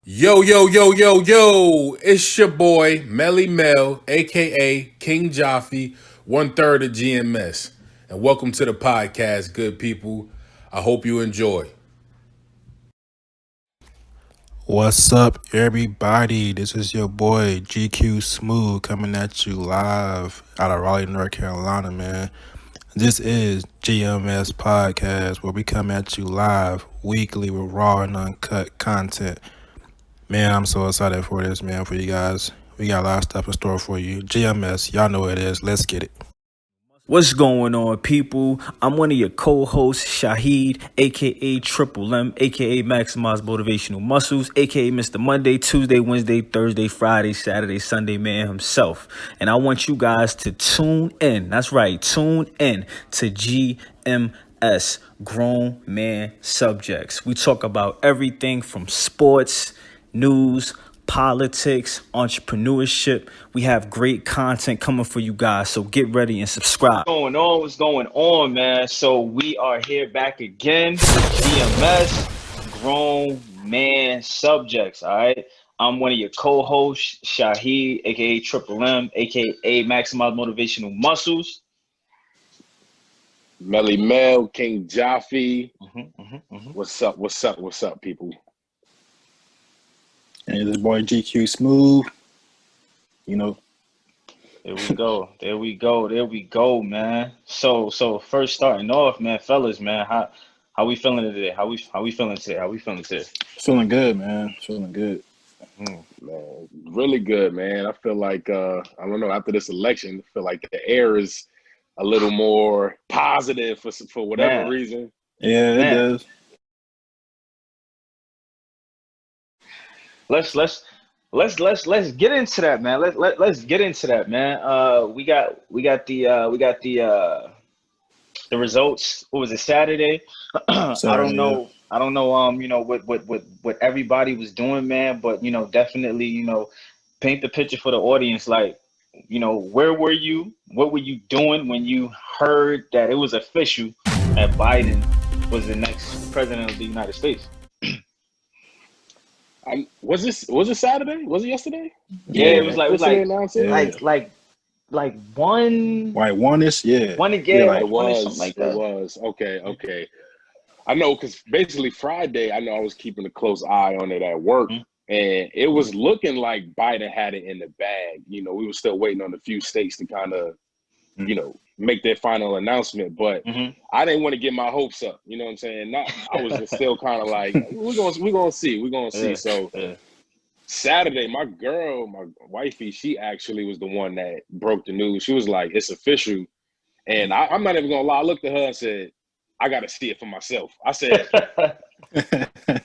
Yo, yo, yo, yo, yo, it's your boy, Melly Mel, aka King Jaffe, one third of G.M.S. And welcome to the podcast, good people. I hope you enjoy. What's up, everybody? This is your boy GQ Smooth coming at you live out of Raleigh, North Carolina, man. This is G.M.S podcast where we come at you live weekly with raw and uncut content. Man, I'm so excited for this, man, for you guys. We got a lot of stuff in store for you. GMS, y'all know what it is. Let's get it. What's going on, people? I'm one of your co-hosts, Shahid, aka Triple M, aka Maximize Motivational Muscles, aka Mr. Monday, Tuesday, Wednesday, Thursday, Friday, Saturday, Sunday man himself. And I want you guys to tune in. That's right, tune in to G.M.S, Grown Man Subjects. We talk about everything from sports, news, politics, entrepreneurship. We have great content coming for you guys, so get ready and subscribe. What's going on, man? So we are here back again with G.M.S, Grown Man Subjects, all right? I'm one of your co-hosts, Shahid, aka Triple M, aka Maximize Motivational Muscles. Melly Mel, King Jaffe. Mm-hmm. What's up, people? And this boy GQ Smooth, you know. There we go, man. So first starting off, man, fellas, man, how we feeling today? How we feeling today? Feeling good, man. Feeling good. Man, really good, man. I feel like I don't know, after this election, I feel like the air is a little more positive for whatever Man. reason. Yeah, it Man. does. Let's get into that, man. Let's get into that, man. We got the results. What was it, Saturday? I don't Sorry, yeah. know. I don't know. What everybody was doing, man. But definitely, paint the picture for the audience. Like, where were you? What were you doing when you heard that it was official that Biden was the next president of the United States? Was it Saturday? Was it yesterday? Yeah, it was Yesterday announced it? Yeah. like one Like one-ish, yeah. one Yeah, again, like It one or something was. like It that. was. Okay. I know, because basically Friday, I know I was keeping a close eye on it at work, Mhm. and it was looking like Biden had it in the bag. We were still waiting on a few states to kind of, make their final announcement, but Mhm. I didn't want to get my hopes up. You know what I'm saying? Not, I was just still kind of like, we're gonna see. Yeah, So yeah. Saturday, my wifey, she actually was the one that broke the news. She was like, "It's official," and I'm not even gonna lie. I looked at her and said, "I got to see it for myself." I said,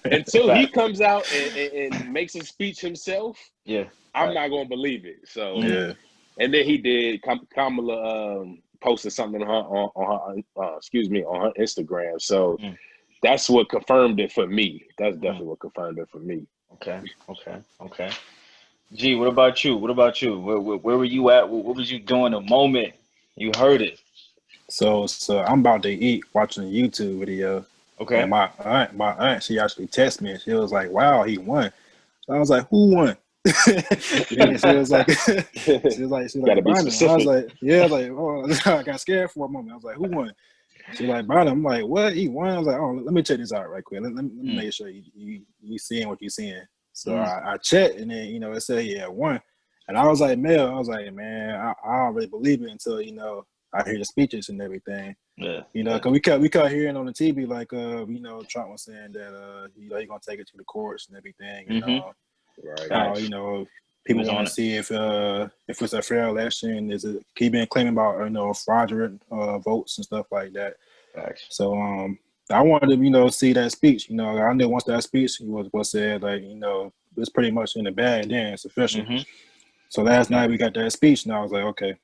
until he Fact. comes out and makes a speech himself, Yeah. I'm Fact. not gonna believe it. So, Mhm. yeah. and then he did. Kamala posted something on her Instagram. So Mm. that's what confirmed it for me. That's Mhm. definitely what confirmed it for me. Okay. G, what about you? Where were you at? What was you doing the moment you heard it? So I'm about to eat watching a YouTube video, and Okay. my aunt, she actually texted me and she was like, "Wow, he won." So I was like, "Who won?" Then she was like, Got to be Biden. I was specific. like, yeah, like, oh, I got scared for a moment. I was like, "Who won?" She like, Biden. I'm like, "What? He won?" I was like, "Oh, let me check this out right quick. Let me Mm. make sure you seeing what you seeing." So Mm. I checked, and then it said yeah, won. And I was like, Mel, I was like, man, I don't really believe it until I hear the speeches and everything. Yeah. Because we kept hearing on the TV like Trump was saying that he's gonna take it to the courts and everything, and Mhm. Right. how Facts. He people was want on to it. see if it's a fair election. Is it he been claiming about fraudulent votes and stuff like that. Facts. So I wanted to see that speech. I knew once that speech was said, like it's pretty much in the bag. Then it's official. Mhm. So last Yeah. night we got that speech, and I was like, okay,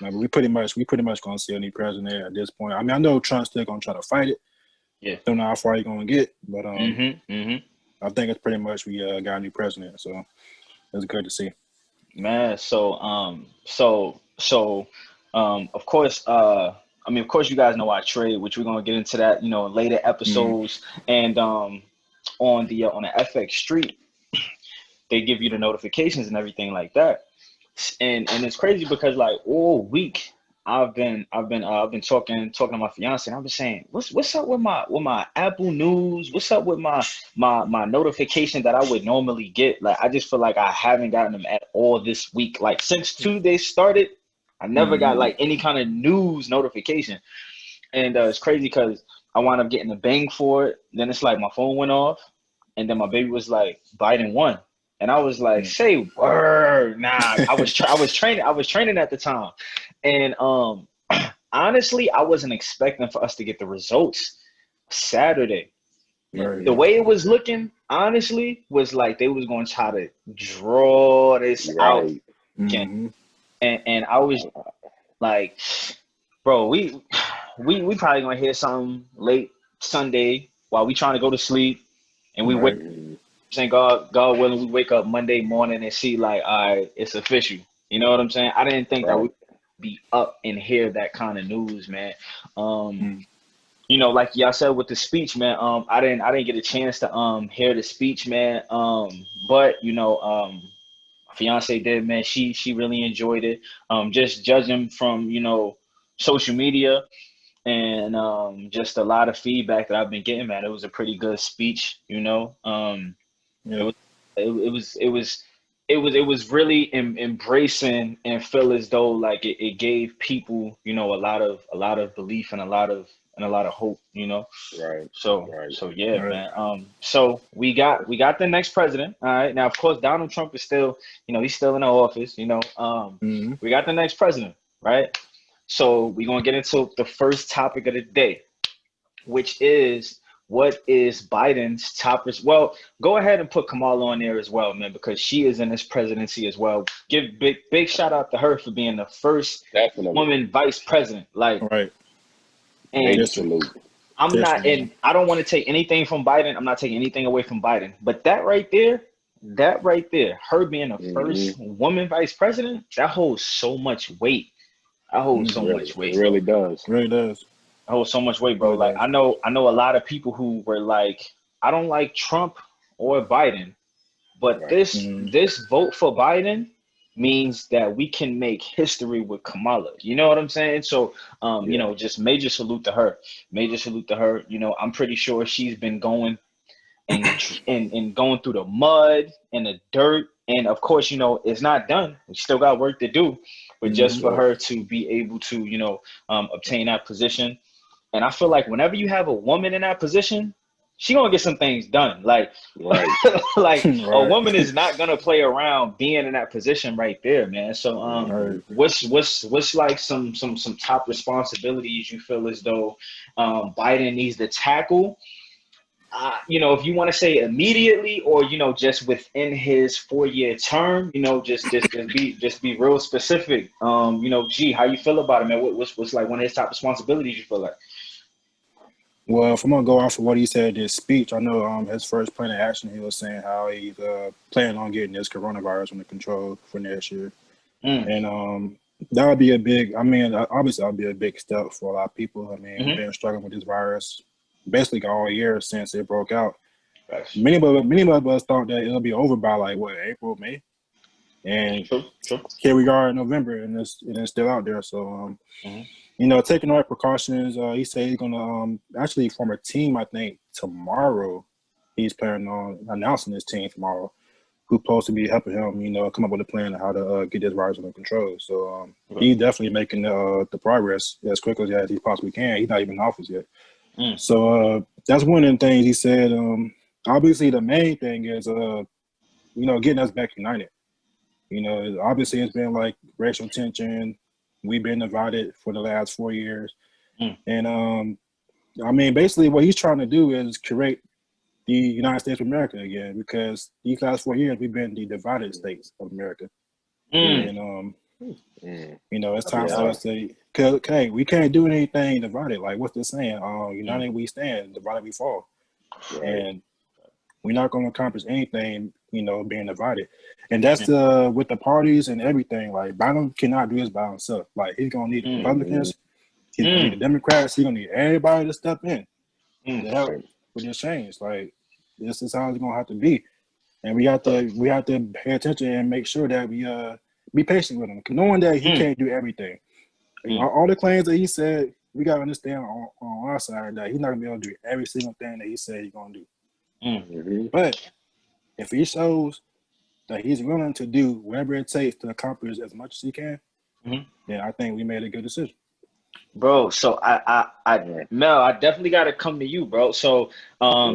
but we pretty much gonna see a new president at this point. I mean, I know Trump's still gonna try to fight it. Yeah. Don't know how far he's gonna get, but Mhm. I think it's pretty much we got a new president. So it's good to see. Man, of course, of course, you guys know I trade, which we're gonna get into that, in later Mm. episodes, and on the FX Street. they give you the notifications and everything like that. And it's crazy because like all week I've been talking to my fiance, and I've been saying, what's up with my Apple News? What's up with my notification that I would normally get? Like I just feel like I haven't gotten them at all this week. Like since Tuesday started, I never got like any kind of news notification. And it's crazy because I wound up getting a bang for it. Then it's like my phone went off, and then my baby was like, Biden won. And I was like, say word. Nah, I was training at the time. And honestly, I wasn't expecting for us to get the results Saturday. The way it was looking, honestly, was like they was going to try to draw this out. Right. And I was like, bro, we probably gonna hear something late Sunday while we trying to go to sleep, and we wake. Saying God willing, we wake up Monday morning and see like, all right, it's official. You know what I'm saying? I didn't think that we'd be up and hear that kind of news, man. You know, like y'all said with the speech, man. I didn't get a chance to hear the speech, man. But you know, my fiance did, man. She really enjoyed it. Just judging from social media and just a lot of feedback that I've been getting, man. It was a pretty good speech, you know. It was it was really embracing and feel as though like it gave people, a lot of belief and a lot of hope, Right. So yeah, man. So we got the next president. All right. Now, of course, Donald Trump is still, he's still in the office, We got the next president, right? So we're gonna get into the first topic of the day, which is what is Biden's top risk? Well, go ahead and put Kamala on there as well, man, because she is in this presidency as well. Give big shout out to her for being the first woman vice president. Like, and I'm not, and I don't want to take anything from Biden. I'm not taking anything away from Biden, but that right there, her being the first woman vice president, that holds so much weight. That holds so much weight. It really does. Really does. Hold so much weight, bro. Like I know a lot of people who were like, I don't like Trump or Biden, but this vote for Biden means that we can make history with Kamala. You know what I'm saying? So just major salute to her. Major salute to her. I'm pretty sure she's been going and going through the mud and the dirt. And of course, it's not done. We still got work to do. But just for her to be able to, obtain that position. And I feel like whenever you have a woman in that position, she gonna get some things done. Like, a woman is not gonna play around being in that position right there, man. So, what's like some top responsibilities you feel as though Biden needs to tackle? If you want to say immediately or just within his 4-year term, just be real specific. G, how you feel about it, man? What's like one of his top responsibilities you feel like? Well, if I'm gonna go off of what he said in his speech, I know his first plan of action, he was saying how he's planning on getting this coronavirus under control for next year, and that would be a big. I mean, obviously, that would be a big step for a lot of people. I mean, we've been struggling with this virus basically all year since it broke out. Many of us thought that it'll be over by like April, May, and here we are in November, and it's still out there. So. Taking all the precautions, he said he's going to actually form a team, I think, tomorrow. He's planning on announcing his team tomorrow, who's supposed to be helping him, come up with a plan on how to get this virus under control. So he's definitely making the progress as quickly as he possibly can. He's not even in office yet. So that's one of the things he said. Obviously, the main thing is, getting us back united. Obviously, it's been like racial tension. We've been divided for the last 4 years. And, I mean, basically what he's trying to do is create the United States of America again, because these last 4 years, we've been the divided states of America. And, it's time for us to, okay, we can't do anything divided. Like, what's this saying? United we stand, divided we fall. And we're not going to accomplish anything, being divided. And that's with the parties and everything. Like, Biden cannot do this by himself. Like, he's going to need the Republicans. He's going to need the Democrats. He's going to need everybody to step in to help with this change. Like, this is how it's going to have to be. and we have to pay attention and make sure that we be patient with him, knowing that he can't do everything. All the claims that he said, we gotta understand on our side that he's not gonna be able to do every single thing that he said he's gonna do. But if he shows that he's willing to do whatever it takes to accomplish as much as he can, then I think we made a good decision. Bro, so Mel, I definitely got to come to you, bro. So,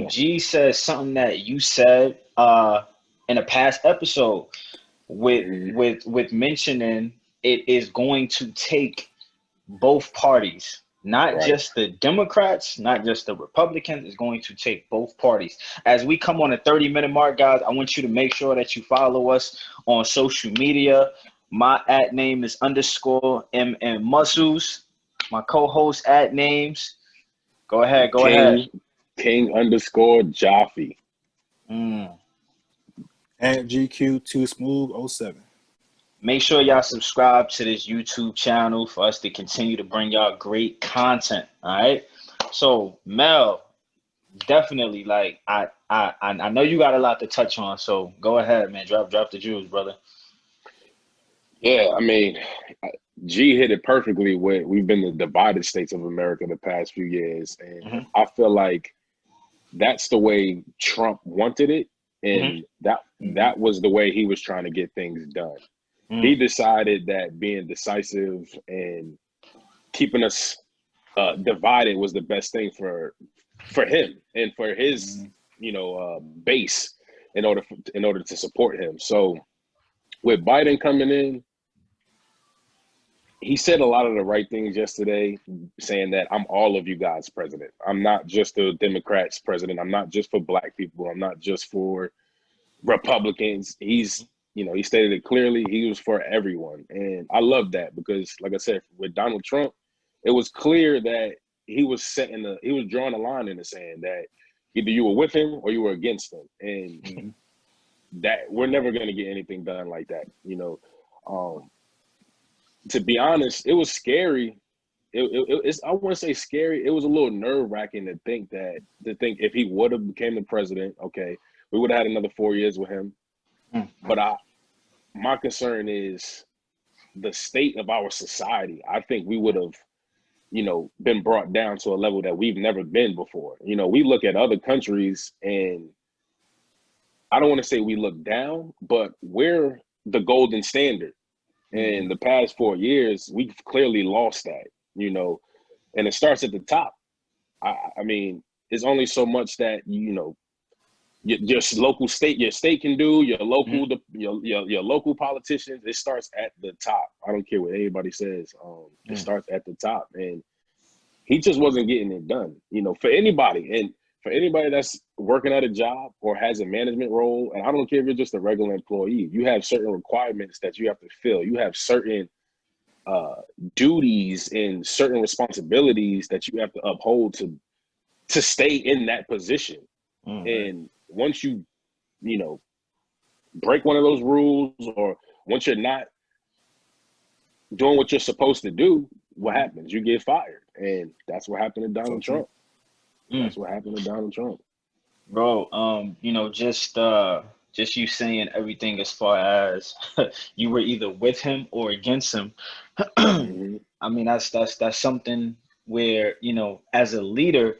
G says something that you said in a past episode with mentioning it is going to take both parties, not just the Democrats, not just the Republicans. It's going to take both parties. As we come on a 30-minute mark, guys, I want you to make sure that you follow us on social media. My @ name is _MM Muscles. My co-host @ names. Go ahead. King _Jaffe. At GQ2Smooth07. Make sure y'all subscribe to this YouTube channel for us to continue to bring y'all great content. All right. So Mel, definitely, like I know you got a lot to touch on. So go ahead, man. Drop the jewels, brother. Yeah, I mean, G hit it perfectly. We've been the divided states of America the past few years, and I feel like that's the way Trump wanted it, and that was the way he was trying to get things done. He decided that being decisive and keeping us divided was the best thing for him and for his base in order to support him. So with Biden coming in, he said a lot of the right things yesterday, saying that I'm all of you guys president. I'm not just the Democrats president. I'm not just for Black people. I'm not just for Republicans. He stated it clearly. He was for everyone. And I love that because, like I said, with Donald Trump, it was clear that he was drawing a line in the sand that either you were with him or you were against him. And that we're never going to get anything done like that. To be honest, it was scary. It's I wouldn't say scary. It was a little nerve-wracking to think if he would have became the president, okay, we would have had another 4 years with him. But my concern is the state of our society. I think we would have, been brought down to a level that we've never been before. We look at other countries and I don't want to say we look down, but we're the golden standard. In the past 4 years, we've clearly lost that, and it starts at the top. I mean, it's only so much that, your state can do, your local politicians. It starts at the top. I don't care what anybody says. It starts at the top, and he just wasn't getting it done. For anybody that's working at a job or has a management role, and I don't care if you're just a regular employee, you have certain requirements that you have to fill. You have certain duties and certain responsibilities that you have to uphold to stay in that position. And once you break one of those rules, or once you're not doing what you're supposed to do, what happens? You get fired. And that's what happened to Donald Trump. That's what happened to Donald Trump. Bro, just you saying everything as far as you were either with him or against him. I mean, that's something where, as a leader,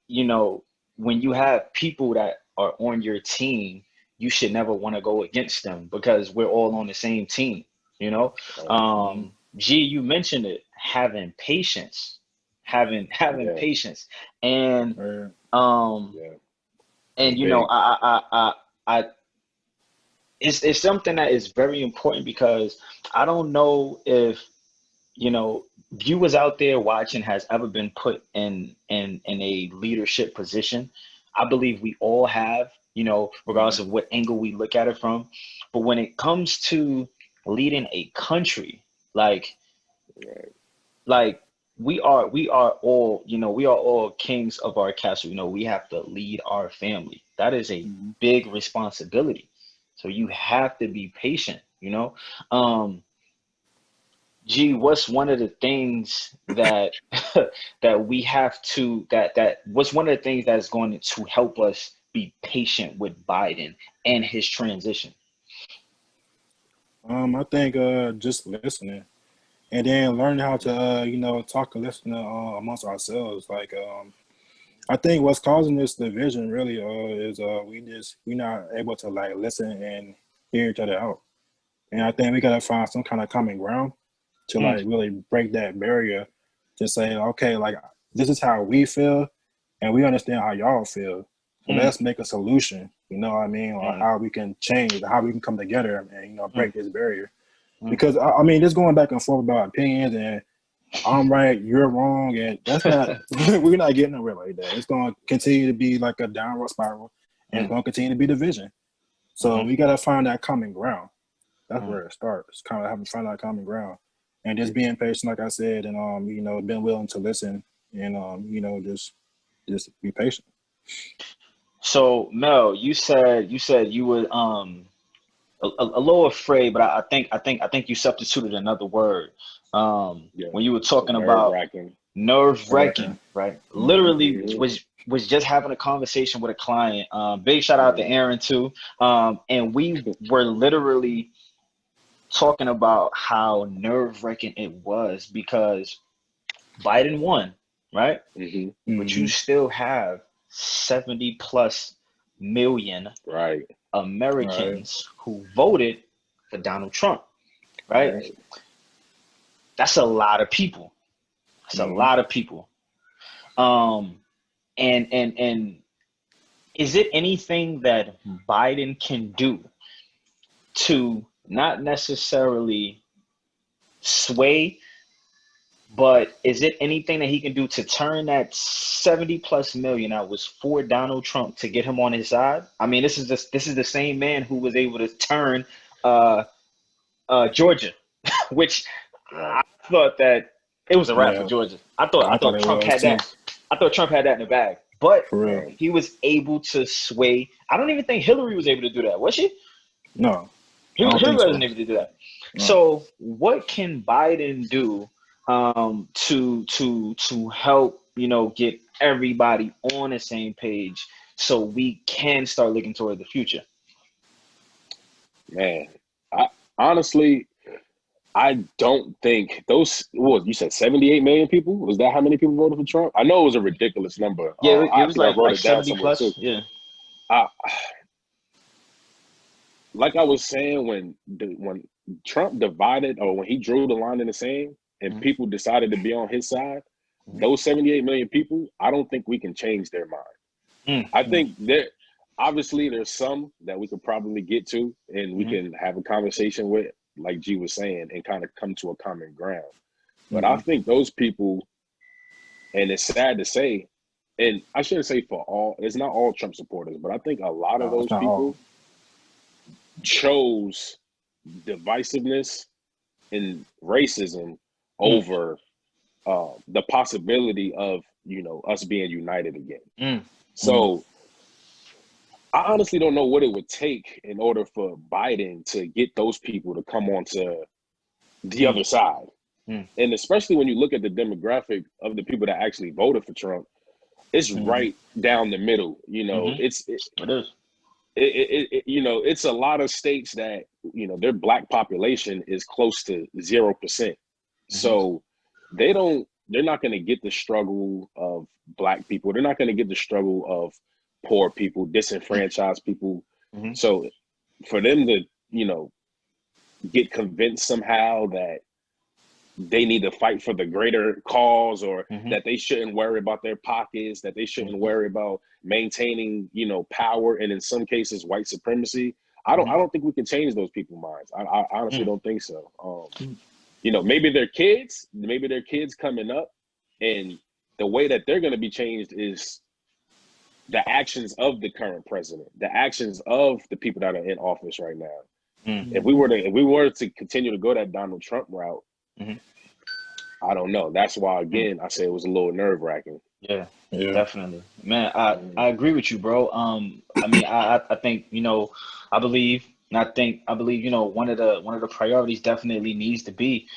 when you have people that are on your team, you should never want to go against them because we're all on the same team, G, you mentioned it, having patience, having patience. And it's something that is very important because I don't know if viewers out there watching has ever been put in a leadership position. I believe we all have, regardless of what angle we look at it from. But when it comes to leading a country, like we are all kings of our castle. We have to lead our family. That is a big responsibility. So you have to be patient, G, what's one of the things that we have to what's one of the things that's going to help us be patient with Biden and his transition? I think just listening, and then learning how to talk and listen amongst ourselves. Like I think what's causing this division really is we're not able to like listen and hear each other out. And I think we gotta find some kind of common ground to like really break that barrier to say, okay, like this is how we feel and we understand how y'all feel. So let's make a solution, you know what I mean, or how we can change, how we can come together and break this barrier. Because I mean, just going back and forth about opinions and I'm right, you're wrong, and that's not we're not getting nowhere like that. It's gonna continue to be like a downward spiral and it's gonna continue to be division. So we gotta find that common ground. That's where it starts. Kind of having to find that common ground. And just being patient, like I said, and being willing to listen and just be patient. So Mel, you said you would a little afraid, but I think you substituted another word when you were talking about Nerve-wracking. nerve-wracking, right? Literally Mhm. was just having a conversation with a client. Big shout out to Aaron too. And we were literally talking about how nerve-wracking it was because Biden won, right? But you still have 70 plus million Right. Americans who voted for Donald Trump, right? Right. That's a lot of people. That's a lot of people. And is it anything that Biden can do to not necessarily sway, but is it anything that he can do to turn that 70 plus million that was for Donald Trump to get him on his side? I mean, this is the same man who was able to turn Georgia, which I thought that it was a wrap for Yeah, Georgia. I I thought thought it Trump was had too, that. I thought Trump had that in the bag, but for real. Right. he was able to sway. I don't even think Hillary was able to do that, was she? No, I don't Hillary think wasn't so. able to do that. No. So, what can Biden do to help get everybody on the same page so we can start looking toward the future? Man, I honestly I don't think those. What you said? 78 million people. Was that how many people voted for Trump? I know it was a ridiculous number. Yeah, it I was think I wrote like it down 70 somewhere too. plus. Yeah. I, like I was saying, when Trump divided or when he drew the line in the sand and Mhm. people decided to be on his side, Mhm. those 78 million people, I don't think we can change their mind. Mm. I think that obviously there's some that we could probably get to and we Mhm. can have a conversation with, like G was saying, and kind of come to a common ground. But I Mm-hmm. think those people, and it's sad to say, and I shouldn't say for all, it's not all Trump supporters, but I think a lot of No, it's those not all. people chose divisiveness and racism Mm. over the possibility of us being united again. Mm. Mm. So I honestly don't know what it would take in order for Biden to get those people to come onto the Mm. other side. Mm. And especially when you look at the demographic of the people that actually voted for Trump, it's Mm-hmm. right down the middle. Mhm. It's It is. it's a lot of states that their black population is close to 0%. Mhm. So they're not going to get the struggle of black people. They're not going to get the struggle of poor people, disenfranchised people. Mhm. So for them to get convinced somehow that they need to fight for the greater cause, or Mhm. that they shouldn't worry about their pockets, that they shouldn't Mhm. worry about maintaining power, and in some cases white supremacy. I Mhm. don't think we can change those people's minds. I honestly Mm. don't think so. Maybe their kids coming up, and the way that they're going to be changed is the actions of the current president, the actions of the people that are in office right now. Mm. If we were to continue to go that Donald Trump route, Mhm. I don't know. That's why, Mm. again, I say it was a little nerve-wracking. Yeah, Yeah. definitely, man. I agree with you, bro. I mean, I think I believe, and I believe one of the priorities definitely needs to be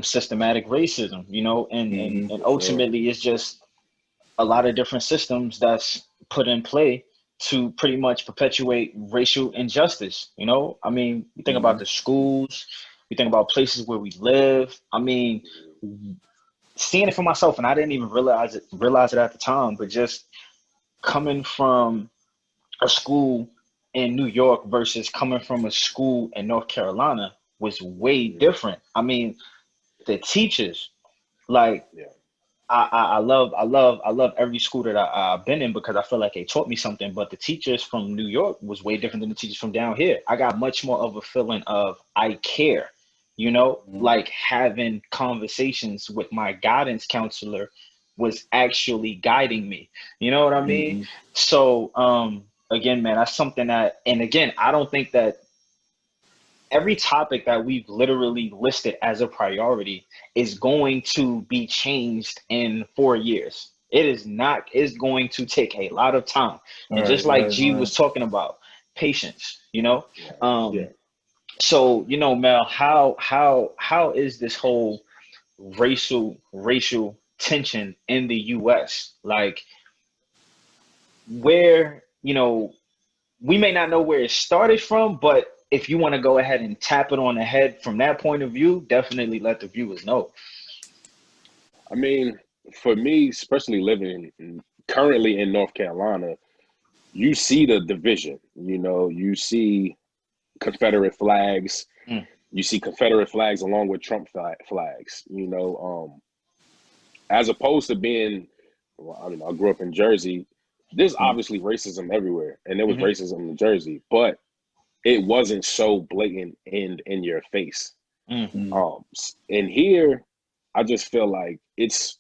systematic racism. And Mm-hmm. and For sure. ultimately, it's just a lot of different systems that's put in play to pretty much perpetuate racial injustice. You know, I mean, you think about the schools, you think about places where we live. I mean, seeing it for myself, and I didn't even realize it at the time, but just coming from a school in New York versus coming from a school in North Carolina was way different. I mean, the teachers, like Yeah. I love every school that I've been in because I feel like they taught me something. But the teachers from New York was way different than the teachers from down here. I got much more of a feeling of I care, you know, like having conversations with my guidance counselor was actually guiding me. You know what I mean? So again, man, that's something that, and again, I don't think that every topic that we've literally listed as a priority is going to be changed in 4 years. It is not, it's going to take a lot of time. And just like G was talking about, patience, you know? Yeah. So, you know, Mel, how is this whole racial tension in the US? Like where, you know, we may not know where it started from, but if you want to go ahead and tap it on the head from that point of view, definitely let the viewers know. I mean, for me, especially living currently in North Carolina, you see the division. You know, you see Confederate flags. Mm. You see Confederate flags along with Trump flags. You know, as opposed to being, well, I mean, I grew up in Jersey. There's obviously racism everywhere, and there was racism in Jersey, but it wasn't so blatant and in your face. And here, I just feel like it's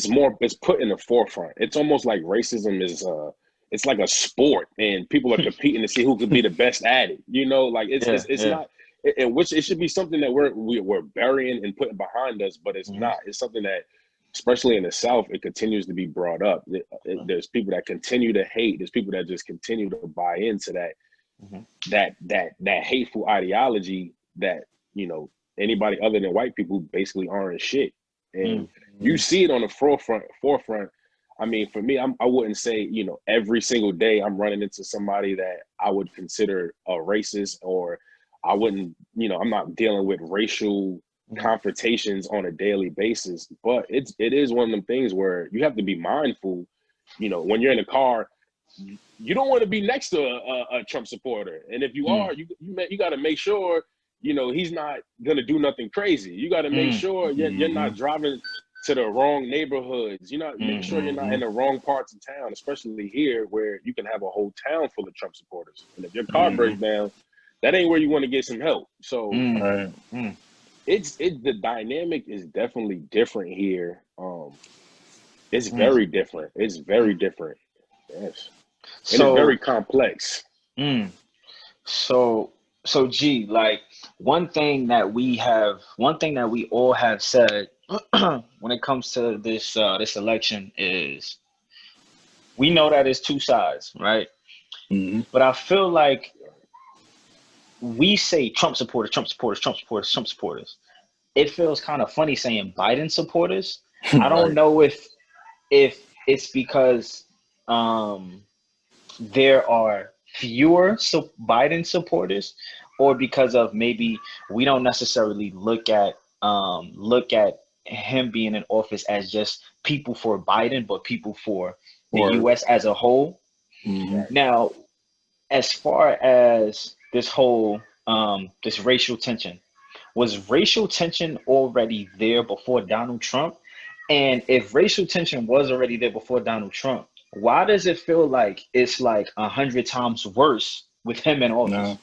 more, it's put in the forefront. It's almost like racism is it's like a sport, and people are competing to see who could be the best at it. You know, like it's not. Which it should be something that we're burying and putting behind us, but it's not. It's something that, especially in the South, it continues to be brought up. There's people that continue to hate. There's people that just continue to buy into that hateful ideology that, you know, anybody other than white people basically aren't shit. And you see it on the forefront. I mean, for me, I wouldn't say, you know, every single day I'm running into somebody that I would consider a racist, or I wouldn't, you know, I'm not dealing with racial confrontations on a daily basis. But it is one of them things where you have to be mindful. You know, when you're in a car, you don't want to be next to a Trump supporter, and if you are, you got to make sure, you know, he's not gonna do nothing crazy. You got to make sure you're not driving to the wrong neighborhoods. You're not make sure you're not in the wrong parts of town, especially here where you can have a whole town full of Trump supporters. And if your car breaks down, that ain't where you want to get some help. So it's the dynamic is definitely different here. It's very different. It's very different. Yes. And it's very complex. So G, like one thing that we all have said when it comes to this this election is we know that it's two sides, right? But I feel like we say Trump supporters, Trump supporters, Trump supporters, Trump supporters. It feels kind of funny saying Biden supporters. I don't know if it's because there are fewer Biden supporters, or because of maybe we don't necessarily look at him being in office as just people for Biden, but people for the U.S. as a whole. Now, as far as this whole this racial tension, was racial tension already there before Donald Trump? And if racial tension was already there before Donald Trump, why does it feel like it's like 100 times worse with him in office?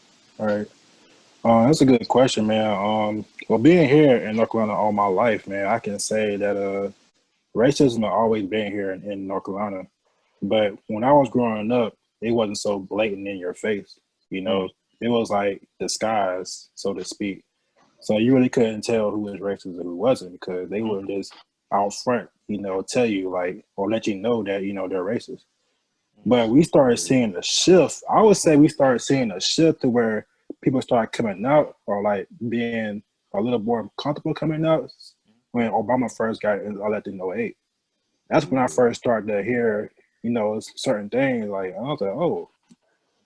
That's a good question, man. Well, being here in North Carolina all my life, man, I can say that racism has always been here in North Carolina. But when I was growing up, it wasn't so blatant in your face. You know, it was like disguised, so to speak. So you really couldn't tell who was racist and who wasn't, because they would just out front, you know, tell you like, or let you know that, you know, they're racist. But we started seeing a shift. I would say we started seeing a shift to where people started coming out, or like being a little more comfortable coming out when Obama first got elected in '08. That's when I first started to hear it's certain things. Like I was like, oh,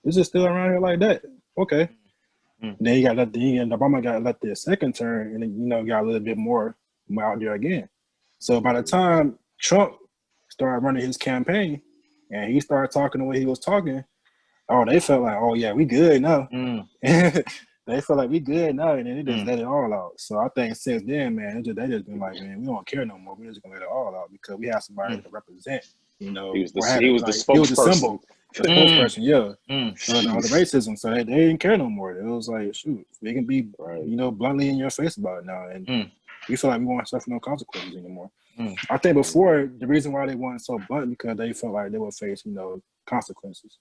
this is still around here like that. Okay. Mm. Then Obama got elected a second term, and then got a little bit more out there again. So by the time Trump started running his campaign, and he started talking the way he was talking, oh, they felt like, oh yeah, we good now. Mm. They felt like we good now, and then they just let it all out. So I think since then, man, they just been like, man, we don't care no more. We're just gonna let it all out because we have somebody to represent. He was Or the he was the symbol, spokesperson. the spokesperson, yeah. Mm. So all the racism, so they didn't care no more. It was like, shoot, they can be, bluntly in your face about it now, and we feel like we won't suffer no consequences anymore. I think before the reason why they weren't so blunt because they felt like they would face, consequences.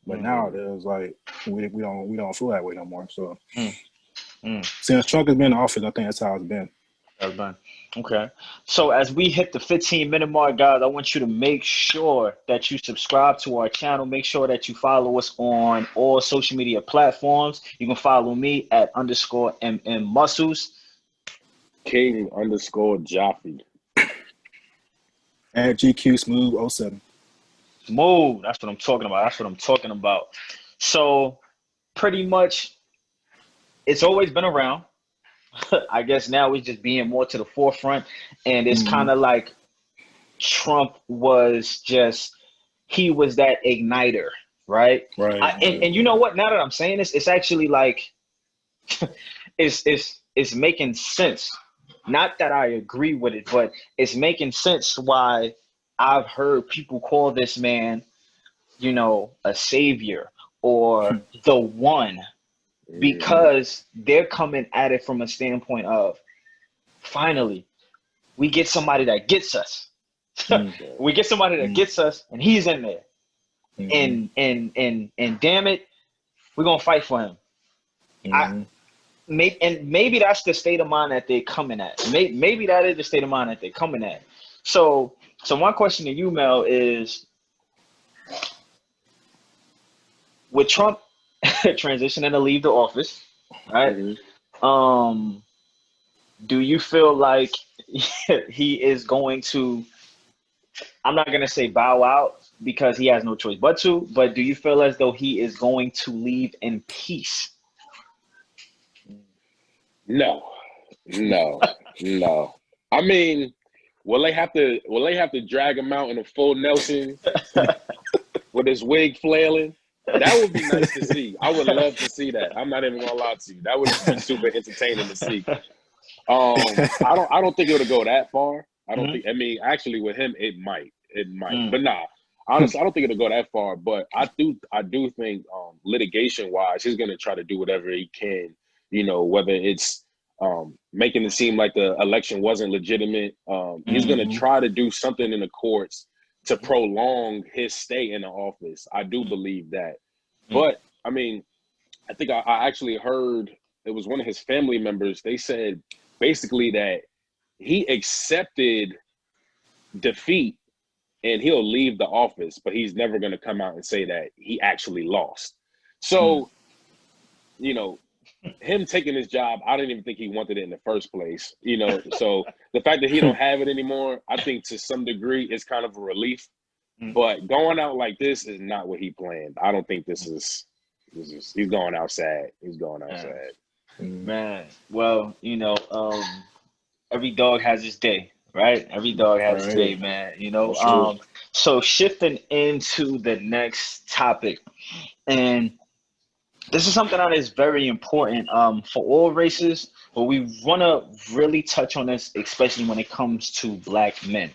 But now it was like we don't feel that way no more. So since Trump has been in office, I think that's how it's been. Okay. So as we hit the 15-minute mark, guys, I want you to make sure that you subscribe to our channel. Make sure that you follow us on all social media platforms. You can follow me at _MM Muscles. King _Jaffe. At GQ Smooth 07. Smooth. That's what I'm talking about. So pretty much it's always been around. I guess now it's just being more to the forefront. And it's kind of like Trump was he was that igniter, right? Right. And you know what? Now that I'm saying this, it's actually like, it's making sense. Not that I agree with it, but it's making sense why I've heard people call this man, a savior or the one, because they're coming at it from a standpoint of, finally, we get somebody that gets us. We get somebody that gets us, and he's in there. And damn it, we're gonna fight for him. Maybe that's the state of mind that they're coming at. Maybe that is the state of mind that they're coming at. So my question to you, Mel, is, with Trump transitioning to leave the office, right? Do you feel like he is going to, I'm not going to say bow out because he has no choice but do you feel as though he is going to leave in peace? No. I mean, will they have to drag him out in a full Nelson with his wig flailing? That would be nice to see. I would love to see that. I'm not even gonna lie to you. That would be super entertaining to see. I don't think it'll go that far. I don't think. I mean, actually, with him, it might. But nah. Honestly, I don't think it'll go that far. But I do think, litigation wise, he's gonna try to do whatever he can. Whether it's making it seem like the election wasn't legitimate. He's gonna try to do something in the courts to prolong his stay in the office. I do believe that. But I mean, I think I actually heard, it was one of his family members. They said basically that he accepted defeat and he'll leave the office, but he's never going to come out and say that he actually lost. So, him taking his job, I didn't even think he wanted it in the first place. So the fact that he don't have it anymore, I think to some degree is kind of a relief. But going out like this is not what he planned. I don't think this is he's going out sad. He's going out sad. Man, well, every dog has his day, right? Every dog has his day, man. So shifting into the next topic, and this is something that is very important for all races, but we want to really touch on this, especially when it comes to Black men.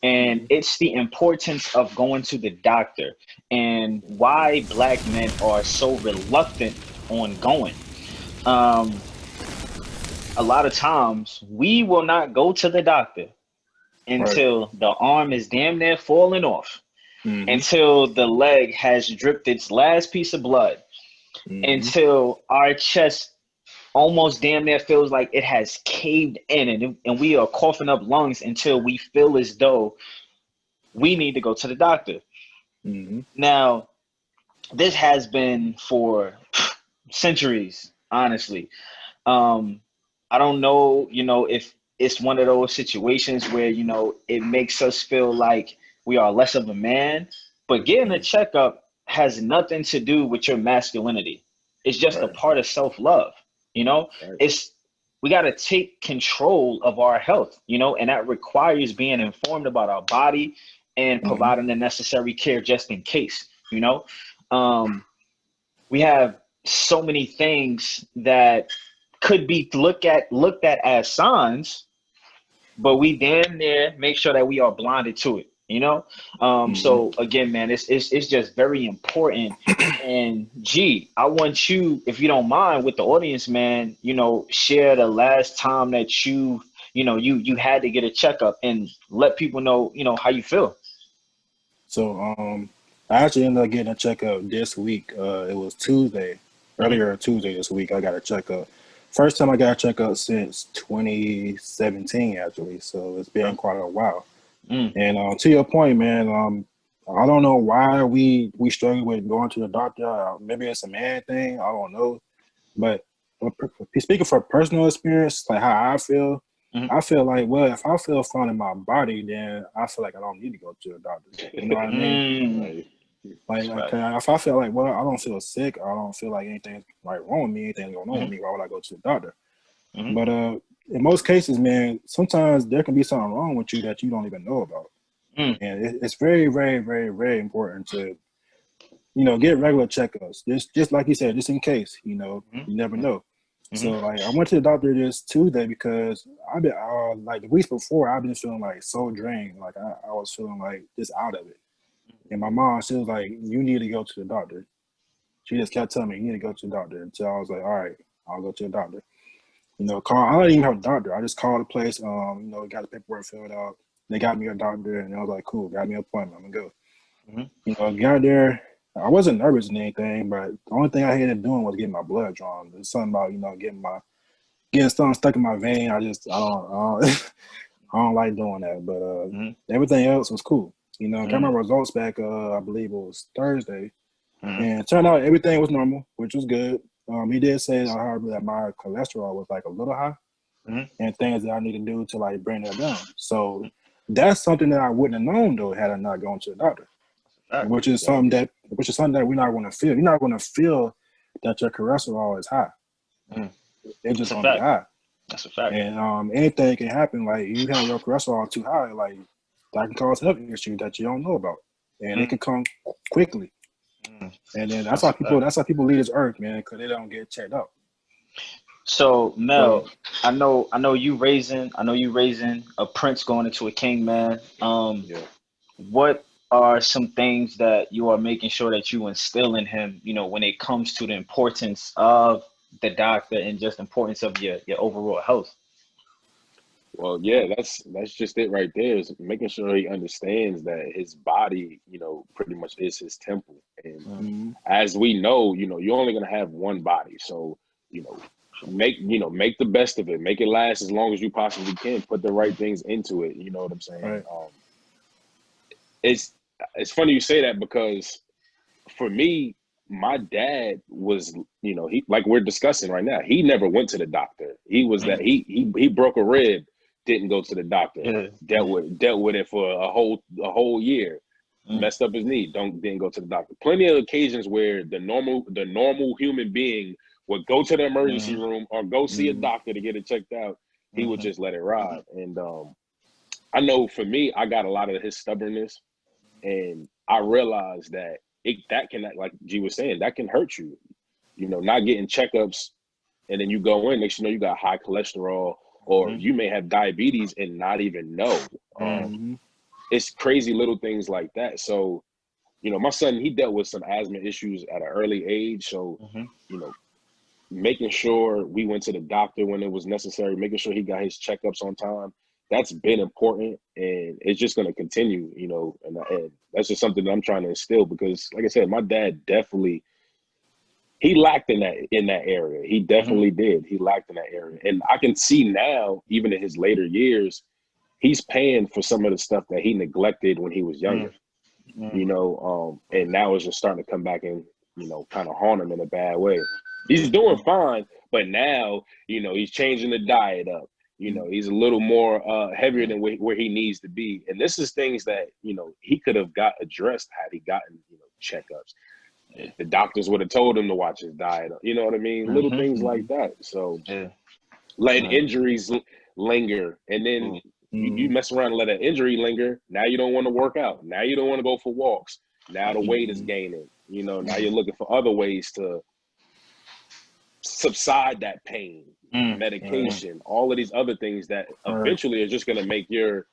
And it's the importance of going to the doctor and why Black men are so reluctant on going. A lot of times we will not go to the doctor until the arm is damn near falling off, until the leg has dripped its last piece of blood, until our chest almost damn near feels like it has caved in, and we are coughing up lungs until we feel as though we need to go to the doctor. Now, this has been for centuries, honestly. I don't know, if it's one of those situations where, it makes us feel like we are less of a man. But getting a checkup has nothing to do with your masculinity. It's just a Right. part of self-love. You know, Right. it's we got to take control of our health, you know, and that requires being informed about our body and Mm-hmm. providing the necessary care just in case, you know. Um, we have so many things that could be looked at as signs, but we damn near make sure that we are blinded to it, you know. Mm-hmm. So again, man, it's just very important. And G, I want you, if you don't mind, with the audience, man, you know, share the last time that you had to get a checkup and let people know, you know, how you feel. So I actually ended up getting a checkup this week. It was Tuesday, Hmm. earlier Tuesday this week. I got a checkup. First time I got a checkup since 2017, actually. So it's been Okay. quite a while. Mm, And to your point, man, I don't know why we struggle with going to the doctor. Maybe it's a man thing. I don't know. But speaking for personal experience, like how mm, I feel like, well, if I feel fine in my body, then I feel like I don't need to go to a doctor. You know what I mean? mm. Right. Like, That's right. if I feel like, well, I don't feel sick, I don't feel like anything's like wrong with me, anything's going on with Hmm. me, why would I go to the doctor? Hmm. But in most cases, man, sometimes there can be something wrong with you that you don't even know about, Mm, and it's very, very, very, very important to get regular checkups. Just like you said, just in case, hmm. you never know. Hmm. So like I went to the doctor this Tuesday because I've been like the weeks before I've been feeling like so drained, like I was feeling like just out of it. And my mom, she was like, "You need to go to the doctor." She just kept telling me, "You need to go to the doctor." Until I was like, "All right, I'll go to the doctor." I didn't even have a doctor. I just called the place. Got the paperwork filled out. They got me a doctor, and I was like, "Cool, got me an appointment. I'm gonna go." Hmm. Got there. I wasn't nervous or anything, but the only thing I hated doing was getting my blood drawn. There's something about getting something stuck in my vein. I don't I don't like doing that. But Hmm. everything else was cool. Got my Hmm. results back. I believe it was Thursday, Hmm. and it turned out everything was normal, which was good. He did say I heard that my cholesterol was like a little high, Hmm. and things that I need to do to like bring that down. So that's something that I wouldn't have known though had I not gone to the doctor. Fact. Exactly. Which is something that we're not going to feel. You're not going to feel that your cholesterol is high. Mm. It's just That's a going to be fact. high, That's a fact. and anything can happen. Like you have your cholesterol too high, like that can cause health issues that you don't know about, and it Mm. can come quickly. Mm. And then That's a fact. that's how people leave this earth, man, because they don't get checked out. So But Mel, I know you raising a prince going into a king, man. Yeah. What are some things that you are making sure that you instill in him, you know, when it comes to the importance of the doctor and just importance of your overall health? Well, yeah, that's just it right there. Is making sure he understands that his body, pretty much is his temple. And Mm. mm, as we know, you're only gonna have one body. So, you know, make the best of it. Make it last as long as you possibly can. Put the right things into it. You know what I'm saying? right, It's it's funny you say that because for me, my dad was, he like we're discussing right now. He never went to the doctor. He was that Mm. he broke a rib, didn't go to the doctor. Yeah. Dealt with it for a whole year. Mm. Messed up his knee. Didn't go to the doctor. Plenty of occasions where the normal human being would go to the emergency Mm. room or go see a mm, doctor to get it checked out. He would Mm. just let it ride. And I know for me, I got a lot of his stubbornness, and I realized that that can, like G was saying, that can hurt you. Not getting checkups, and then you go in, next you know you got high cholesterol, or Mm. you may have diabetes and not even know. Mm. mm, It's crazy little things like that. So, my son, he dealt with some asthma issues at an early age. So, Mm. you know, making sure we went to the doctor when it was necessary, making sure he got his checkups on time. That's been important, and it's just going to continue, and that's just something that I'm trying to instill because, like I said, my dad definitely he lacked in that area. He Mm. definitely did. He lacked in that area, and I can see now, even in his later years, he's paying for some of the stuff that he neglected when he was Mm. younger. Mm. And now it's just starting to come back and kind of haunt him in a bad way. He's doing fine, but now he's changing the diet up. You know, he's a little more heavier than where he needs to be. And this is things that, you know, he could have got addressed had he gotten, you know, checkups. The doctors would have told him to watch his diet. You know what I mean? Little things like that. So letting injuries linger, and then you mess around and let an injury linger. Now you don't want to work out. Now you don't want to go for walks. Now the weight is gaining. You know, now you're looking for other ways to subside that pain, medication, all of these other things that eventually are just going to make your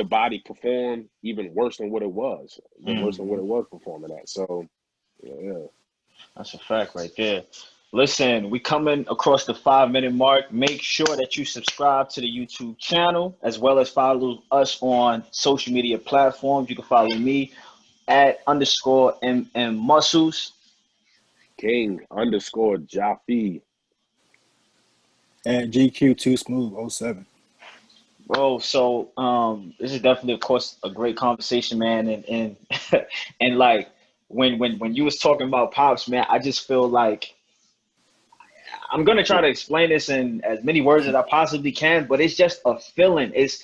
body perform even worse than what it was, worse than what it was performing at. So, yeah. That's a fact right there. Listen, we coming across the 5-minute mark. Make sure that you subscribe to the YouTube channel as well as follow us on social media platforms. You can follow me at _MM Muscles. King _ Jaffe. And GQ2 Smooth 07. Bro, so this is definitely, of course, a great conversation, man. And and like when you was talking about Pops, man, I just feel like I'm gonna try to explain this in as many words as I possibly can, but it's just a feeling. It's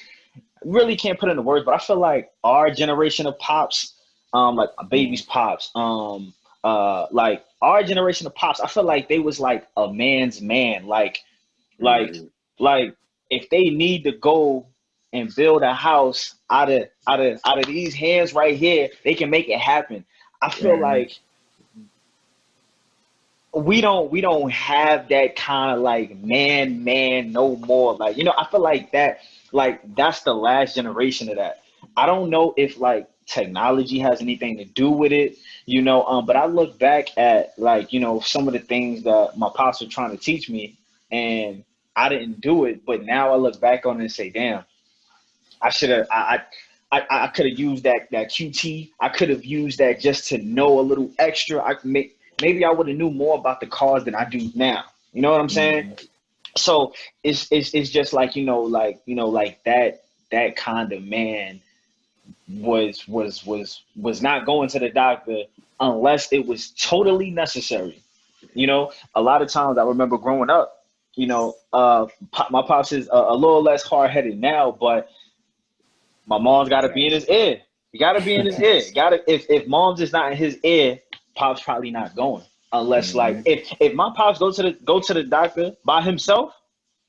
really can't put it into words, but I feel like our generation of Pops, like a baby's Pops, like our generation of Pops, I feel like they was like a man's man, like if they need to go and build a house out of these hands right here, they can make it happen. I feel like we don't have that kind of like man no more. Like, you know, I feel like that's the last generation of that. I don't know if like technology has anything to do with it, you know, but I look back at like, you know, some of the things that my pops were trying to teach me, and I didn't do it, but now I look back on it and say, damn, I should have, I could have used that QT. I could have used that just to know a little extra. Maybe I would have knew more about the cars than I do now. You know what I'm saying? So it's just like, like that kind of man was not going to the doctor unless it was totally necessary. You know, a lot of times I remember growing up, you know, my pops is a little less hard headed now, but my mom's got to be in his ear. You got to be in his ear. If mom's is not in his ear, pop's probably not going. Unless like if my pops go to the doctor by himself,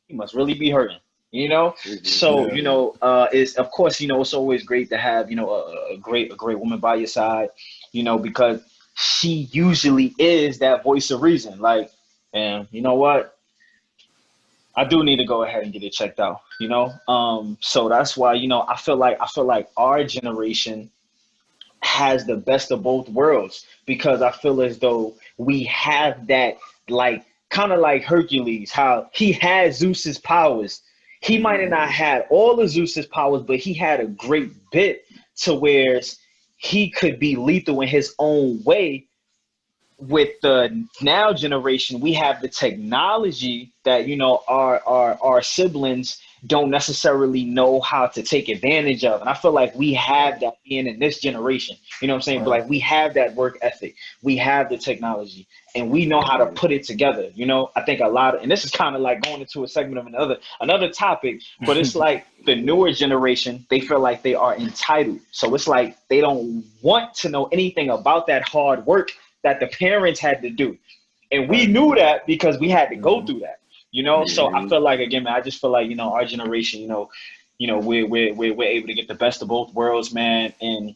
he must really be hurting. You know, so you know, it's of course, you know, it's always great to have, you know, a great woman by your side, you know, because she usually is that voice of reason. Like, and you know what, I do need to go ahead and get it checked out, you know? So that's why, you know, I feel like our generation has the best of both worlds, because I feel as though we have that, like, kind of like Hercules, how he had Zeus's powers. He might have not had all of Zeus's powers, but he had a great bit to where he could be lethal in his own way. With the now generation, we have the technology that, you know, our siblings don't necessarily know how to take advantage of. And I feel like we have that being in this generation, you know what I'm saying? But like, we have that work ethic, we have the technology, and we know how to put it together. You know, I think a lot of, and this is kind of like going into a segment of another topic, but it's like the newer generation, they feel like they are entitled. So it's like they don't want to know anything about that hard work that the parents had to do. And we knew that because we had to go through that, you know? So I feel like, again, man, I just feel like, you know, our generation, you know, we're able to get the best of both worlds, man. And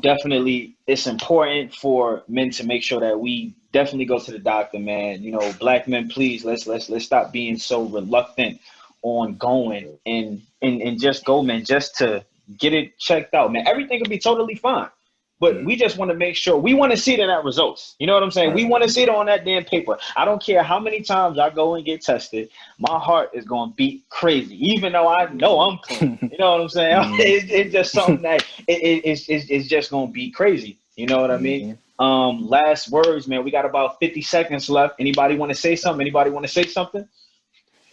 definitely it's important for men to make sure that we definitely go to the doctor, man. You know, black men, please, let's stop being so reluctant on going and just go, man, just to get it checked out, man. Everything will be totally fine. But we just want to make sure, we want to see it in that results. You know what I'm saying? We want to see it on that damn paper. I don't care how many times I go and get tested. My heart is going to beat crazy, even though I know I'm clean. You know what I'm saying? It's just something that it's just going to be crazy. You know what I mean? Last words, man. We got about 50 seconds left. Anybody want to say something?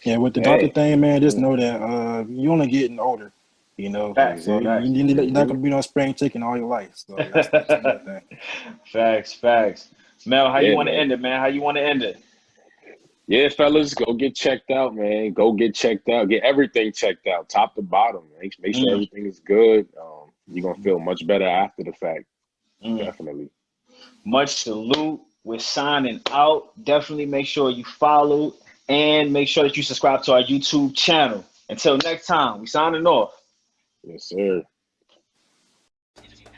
Yeah, with the doctor thing, man, just know that you're only getting older. You know, Facts, so facts. you're not gonna be no spring chicken all your life. So that's another thing. Facts. Mel, how you want to end it, man? How you want to end it? Yeah, fellas, go get checked out, man. Go get checked out. Get everything checked out, top to bottom. Make sure everything is good. You're gonna feel much better after the fact. Definitely. Much salute. We're signing out. Definitely make sure you follow and make sure that you subscribe to our YouTube channel. Until next time, we signing off. Yes, sir.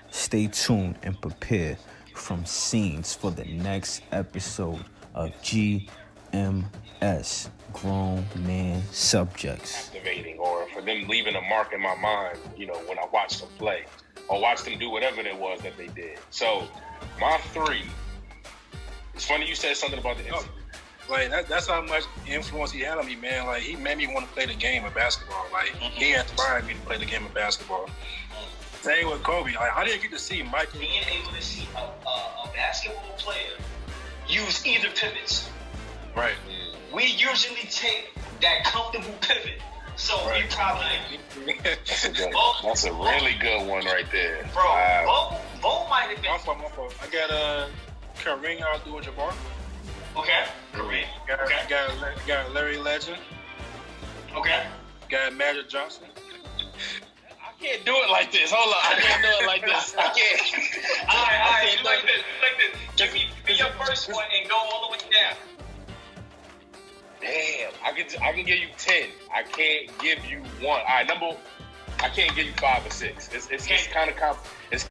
Stay tuned and prepare from scenes for the next episode of G.M.S. Grown Man Subjects. Activating, or for them leaving a mark in my mind, when I watched them play or watched them do whatever it was that they did. So, my 3. It's funny you said something about the incident. Like that's how much influence he had on me, man. Like he made me want to play the game of basketball. Like he inspired me to play the game of basketball. Same with Kobe. Like I didn't get to see Mike. Being able to see a basketball player use either pivots. Right. We usually take that comfortable pivot. So we probably That's a really good one right there. Bro, wow. Bo might have been. My fault. I got Kareem Abdul-Jabbar. Okay. Kareem. Got Larry Legend. Okay. Got Magic Johnson. I can't do it like this. Hold on. I can't do it like this. I can't. All right. Like this. Give me your first one and go all the way down. Damn. I can give you 10. I can't give you 1. All right, I can't give you 5 or 6. It's kind of